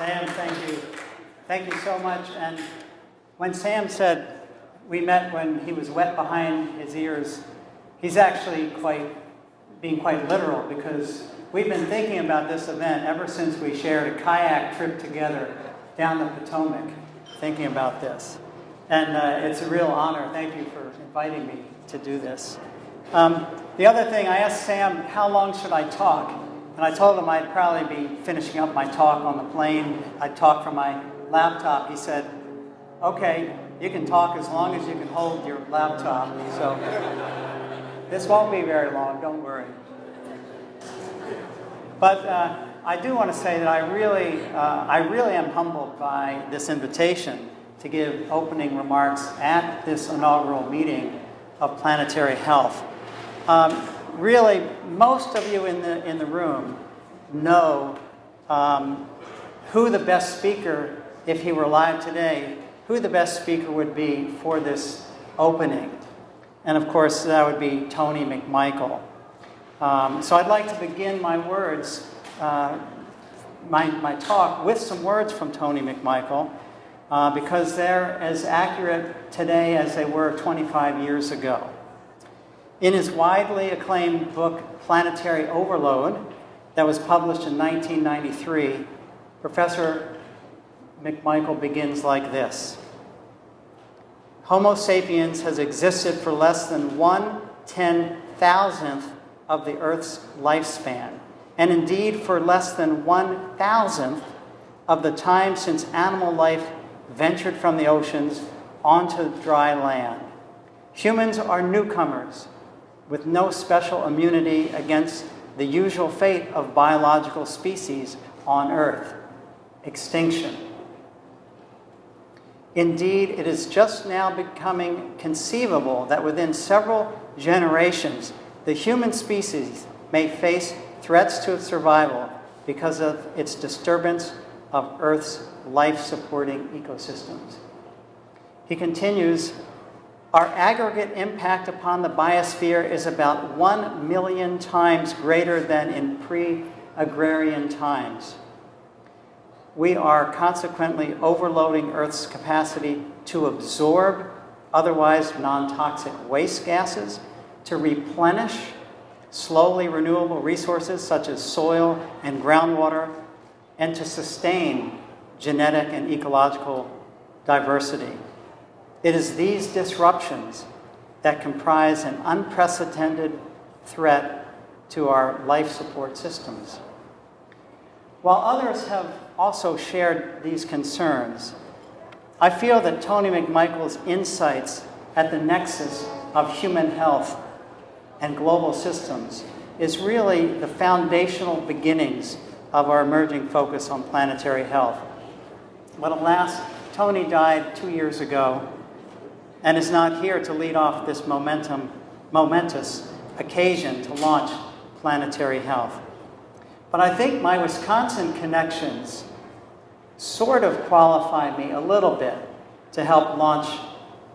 Sam, thank you. Thank you so much. And when Sam said we met when he was wet behind his ears, he's actually being quite literal, because we've been thinking about this event ever since we shared a kayak trip together down the Potomac, thinking about this. And it's a real honor. Thank you for inviting me to do this. The other thing, I asked Sam, how long should I talk? And I told him I'd probably be finishing up my talk on the plane. I'd talk from my laptop. He said, okay, you can talk as long as you can hold your laptop. So this won't be very long, don't worry. But I do want to say that I really am humbled by this invitation to give opening remarks at this inaugural meeting of Planetary Health. Really, most of you in the room know who the best speaker, if he were alive today, who the best speaker would be for this opening. And of course, that would be Tony McMichael. So I'd like to begin my words, my talk, with some words from Tony McMichael, because they're as accurate today as they were 25 years ago. In his widely acclaimed book, Planetary Overload, that was published in 1993, Professor McMichael begins like this. Homo sapiens has existed for less than 1/10,000th of the Earth's lifespan, and indeed for less than 1,000th of the time since animal life ventured from the oceans onto dry land. Humans are newcomers with no special immunity against the usual fate of biological species on Earth, extinction. Indeed, it is just now becoming conceivable that within several generations, the human species may face threats to its survival because of its disturbance of Earth's life-supporting ecosystems. He continues, our aggregate impact upon the biosphere is about 1 million times greater than in pre-agrarian times. We are consequently overloading Earth's capacity to absorb otherwise non-toxic waste gases, to replenish slowly renewable resources such as soil and groundwater, and to sustain genetic and ecological diversity. It is these disruptions that comprise an unprecedented threat to our life support systems. While others have also shared these concerns, I feel that Tony McMichael's insights at the nexus of human health and global systems is really the foundational beginnings of our emerging focus on planetary health. But alas, Tony died 2 years ago and is not here to lead off this momentous occasion to launch Planetary Health. But I think my Wisconsin connections sort of qualify me a little bit to help launch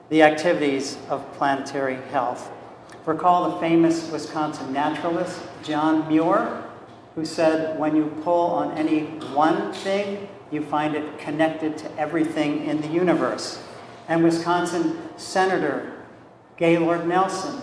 the activities of Planetary Health. Recall the famous Wisconsin naturalist, John Muir, who said, when you pull on any one thing, you find it connected to everything in the universe. And Wisconsin Senator Gaylord Nelson,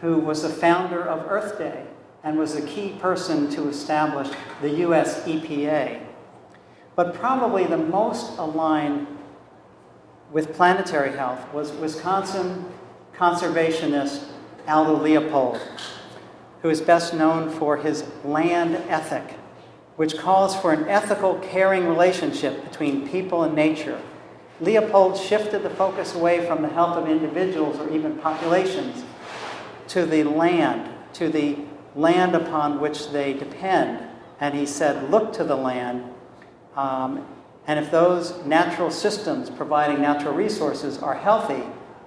who was the founder of Earth Day and was a key person to establish the US EPA. But probably the most aligned with Planetary Health was Wisconsin conservationist Aldo Leopold, who is best known for his land ethic, which calls for an ethical, caring relationship between people and nature. Leopold shifted the focus away from the health of individuals or even populations to the land upon which they depend. And he said, look to the land, and if those natural systems providing natural resources are healthy,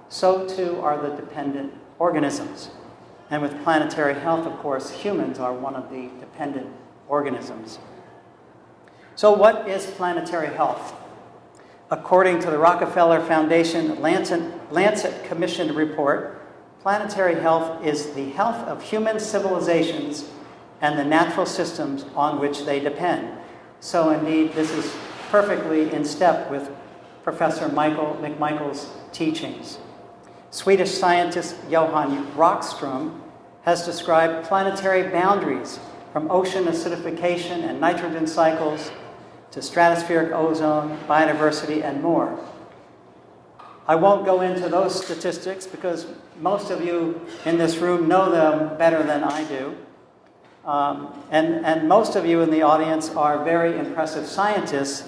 so too are the dependent organisms. And with Planetary Health, of course, humans are one of the dependent organisms. So what is Planetary Health? According to the Rockefeller Foundation Lancet Commission report, planetary health is the health of human civilizations and the natural systems on which they depend. So indeed, this is perfectly in step with Professor Michael McMichael's teachings. Swedish scientist Johan Rockström has described planetary boundaries from ocean acidification and nitrogen cycles to stratospheric ozone, biodiversity, and more. I won't go into those statistics because most of you in this room know them better than I do. And most of you in the audience are very impressive scientists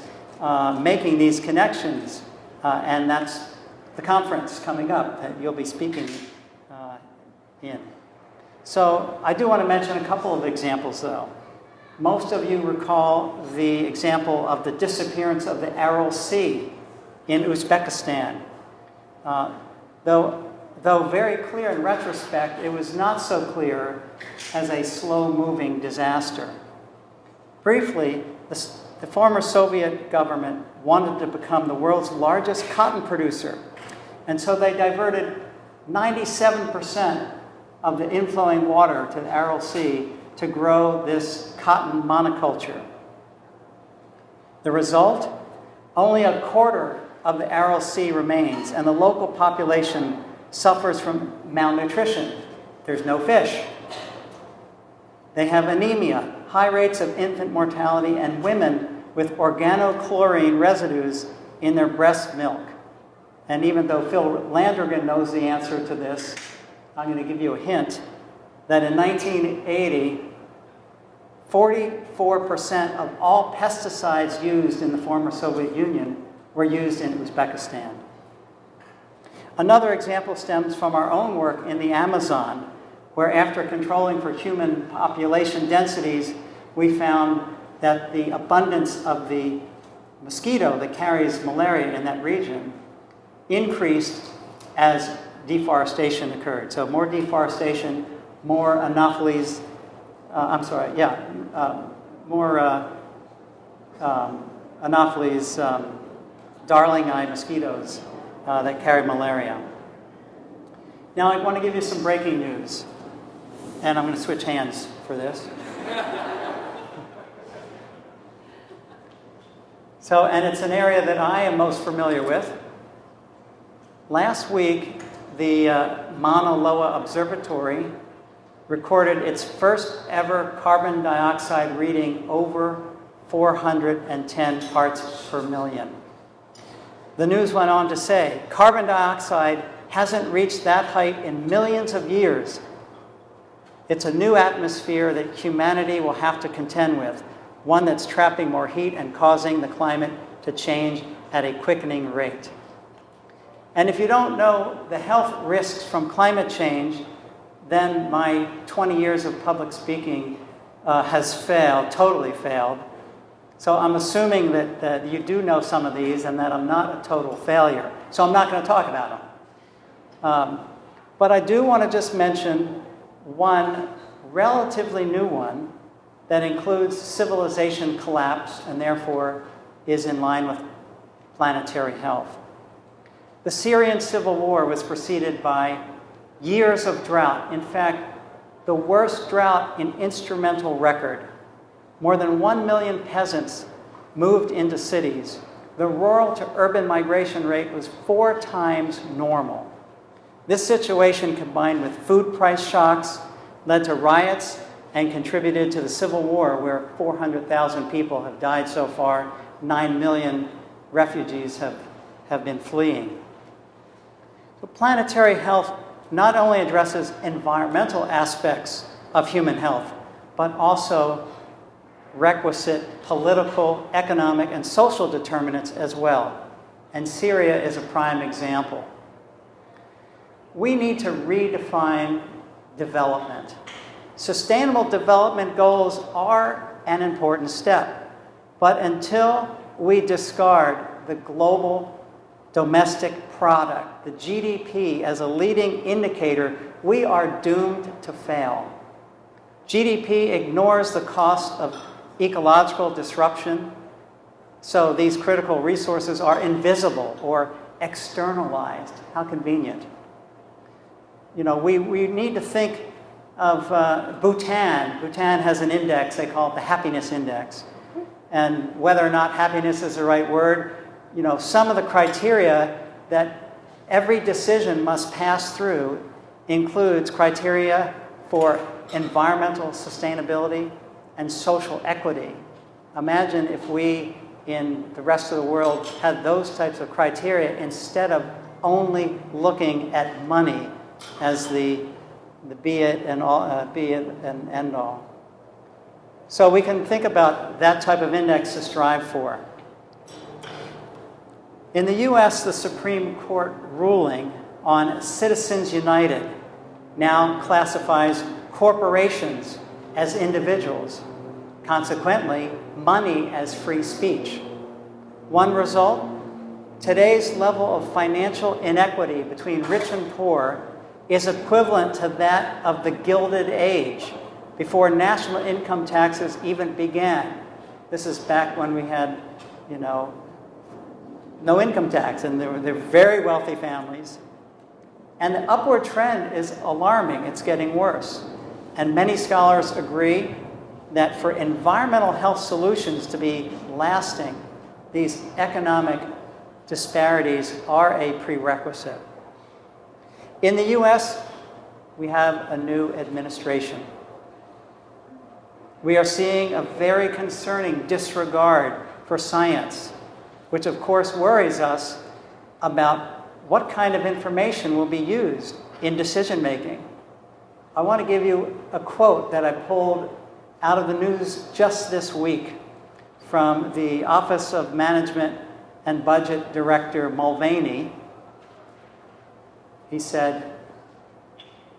making these connections. And that's the conference coming up that you'll be speaking in. So I do want to mention a couple of examples, though. Most of you recall the example of the disappearance of the Aral Sea in Uzbekistan. Though very clear in retrospect, it was not so clear as a slow-moving disaster. Briefly, the former Soviet government wanted to become the world's largest cotton producer, and so they diverted 97% of the inflowing water to the Aral Sea to grow this cotton monoculture. The result? Only a quarter of the Aral Sea remains, and the local population suffers from malnutrition. There's no fish. They have anemia, high rates of infant mortality, and women with organochlorine residues in their breast milk. And even though Phil Landrigan knows the answer to this, I'm going to give you a hint that in 1980, 44% of all pesticides used in the former Soviet Union were used in Uzbekistan. Another example stems from our own work in the Amazon, where after controlling for human population densities, we found that the abundance of the mosquito that carries malaria in that region increased as deforestation occurred. So more deforestation, more anopheles, anopheles, darling-eye mosquitoes that carry malaria. Now I want to give you some breaking news, and I'm going to switch hands for this. And it's an area that I am most familiar with. Last week, the Mauna Loa Observatory recorded its first ever carbon dioxide reading over 410 parts per million. The news went on to say, carbon dioxide hasn't reached that height in millions of years. It's a new atmosphere that humanity will have to contend with, one that's trapping more heat and causing the climate to change at a quickening rate. And if you don't know the health risks from climate change, then my 20 years of public speaking has failed, totally failed. So I'm assuming that you do know some of these and that I'm not a total failure. So I'm not going to talk about them. But I do want to just mention one relatively new one that includes civilization collapse and therefore is in line with planetary health. The Syrian civil war was preceded by years of drought. In fact, the worst drought in instrumental record. More than 1 million peasants moved into cities. The rural to urban migration rate was 4 times normal. This situation, combined with food price shocks, led to riots and contributed to the civil war, where 400,000 people have died so far. 9 million refugees have been fleeing. So planetary health not only addresses environmental aspects of human health, but also requisite political, economic, and social determinants as well. And Syria is a prime example. We need to redefine development. Sustainable development goals are an important step, but until we discard the global domestic product, the GDP, as a leading indicator, we are doomed to fail. GDP ignores the cost of ecological disruption, so these critical resources are invisible or externalized. How convenient. You know, we need to think of Bhutan. Bhutan has an index, they call it the happiness index. and whether or not happiness is the right word, some of the criteria that every decision must pass through includes criteria for environmental sustainability and social equity. Imagine if we in the rest of the world had those types of criteria instead of only looking at money as the be it and end all. So we can think about that type of index to strive for. In the U.S., the Supreme Court ruling on Citizens United now classifies corporations as individuals, consequently, money as free speech. One result, today's level of financial inequity between rich and poor is equivalent to that of the Gilded Age, before national income taxes even began. This is back when we had, no income tax, and they're very wealthy families. And the upward trend is alarming. It's getting worse. And many scholars agree that for environmental health solutions to be lasting, these economic disparities are a prerequisite. In the U.S., we have a new administration. We are seeing a very concerning disregard for science, which of course worries us about what kind of information will be used in decision making. I want to give you a quote that I pulled out of the news just this week from the Office of Management and Budget Director Mulvaney. He said,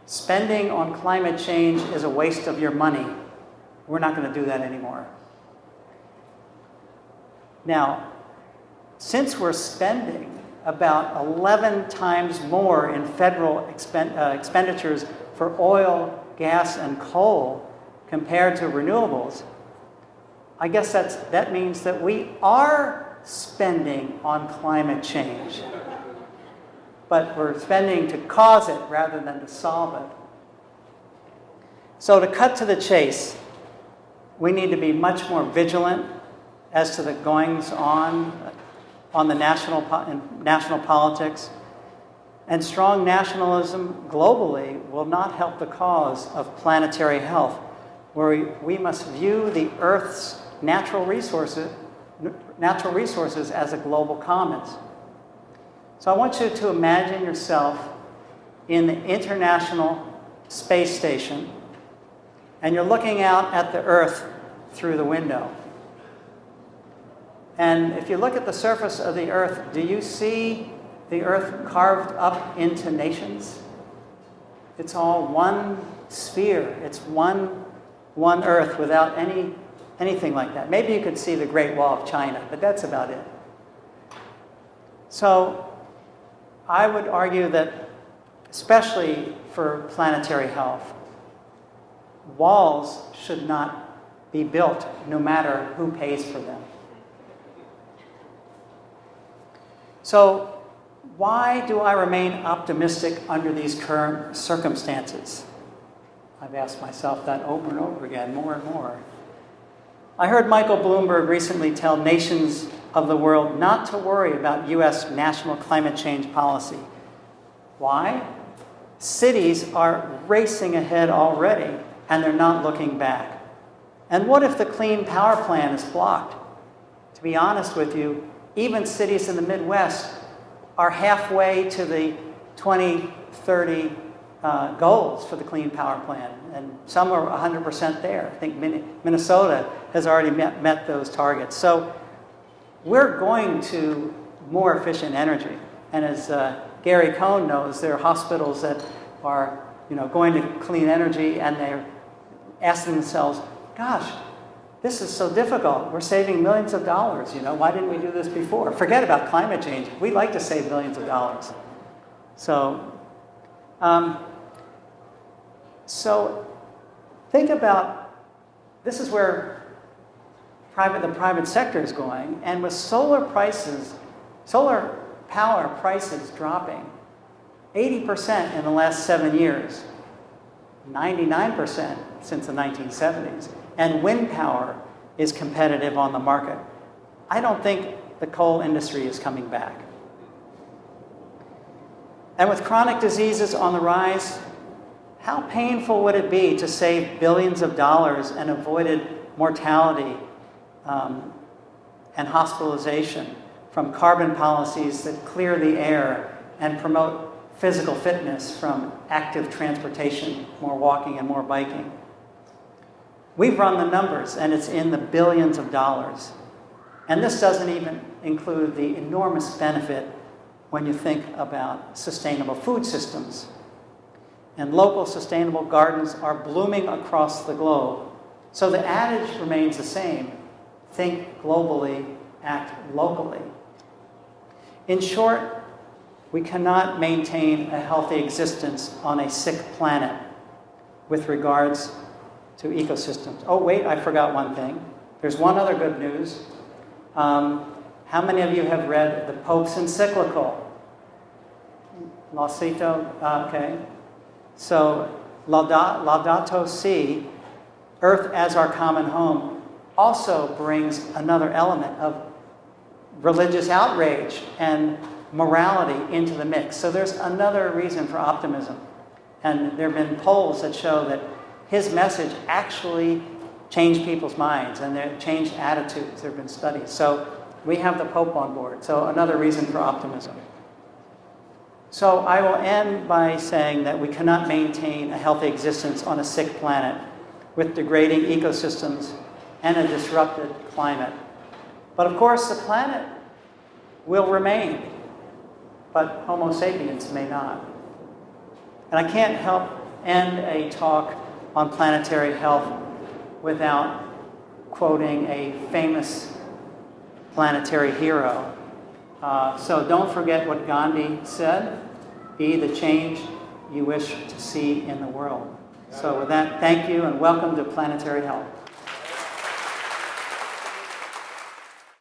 "Spending on climate change is a waste of your money. We're not going to do that anymore." Now, since we're spending about 11 times more in federal expenditures for oil, gas, and coal compared to renewables, I guess that means that we are spending on climate change. But we're spending to cause it rather than to solve it. So to cut to the chase, we need to be much more vigilant as to the goings-on the national politics. And strong nationalism globally will not help the cause of planetary health, where we must view the Earth's natural resources as a global commons. So I want you to imagine yourself in the International Space Station, and you're looking out at the Earth through the window. And if you look at the surface of the Earth, do you see the Earth carved up into nations? It's all one sphere. It's one Earth without anything like that. Maybe you could see the Great Wall of China, but that's about it. So I would argue that, especially for planetary health, walls should not be built no matter who pays for them. So why do I remain optimistic under these current circumstances? I've asked myself that over and over again, more and more. I heard Michael Bloomberg recently tell nations of the world not to worry about U.S. national climate change policy. Why? Cities are racing ahead already, and they're not looking back. And what if the Clean Power Plan is blocked? To be honest with you, even cities in the Midwest are halfway to the 2030 goals for the Clean Power Plan, and some are 100% there. I think Minnesota has already met those targets. So we're going to more efficient energy. And as Gary Cohn knows, there are hospitals that are going to clean energy, and they're asking themselves, gosh, this is so difficult. We're saving millions of dollars. Why didn't we do this before? Forget about climate change. We like to save millions of dollars. So think about, this is where the private sector is going, and with solar power prices dropping 80% in the last 7 years, 99% since the 1970s, and wind power is competitive on the market. I don't think the coal industry is coming back. And with chronic diseases on the rise, how painful would it be to save billions of dollars and avoided mortality and hospitalization from carbon policies that clear the air and promote physical fitness from active transportation, more walking and more biking? We've run the numbers, and it's in the billions of dollars. And this doesn't even include the enormous benefit when you think about sustainable food systems. And local sustainable gardens are blooming across the globe. So the adage remains the same: think globally, act locally. In short, we cannot maintain a healthy existence on a sick planet with regards to ecosystems. Oh, wait, I forgot one thing. There's one other good news. How many of you have read the Pope's encyclical? Laudato, okay. So, Laudato Si, Earth as our common home, also brings another element of religious outrage and morality into the mix. So there's another reason for optimism. And there have been polls that show that his message actually changed people's minds and they changed attitudes. There have been studies. So we have the Pope on board. So another reason for optimism. So I will end by saying that we cannot maintain a healthy existence on a sick planet with degrading ecosystems and a disrupted climate. But of course, the planet will remain, but Homo sapiens may not. And I can't help end a talk on planetary health without quoting a famous planetary hero. So don't forget what Gandhi said: be the change you wish to see in the world. So with that, thank you and welcome to Planetary Health.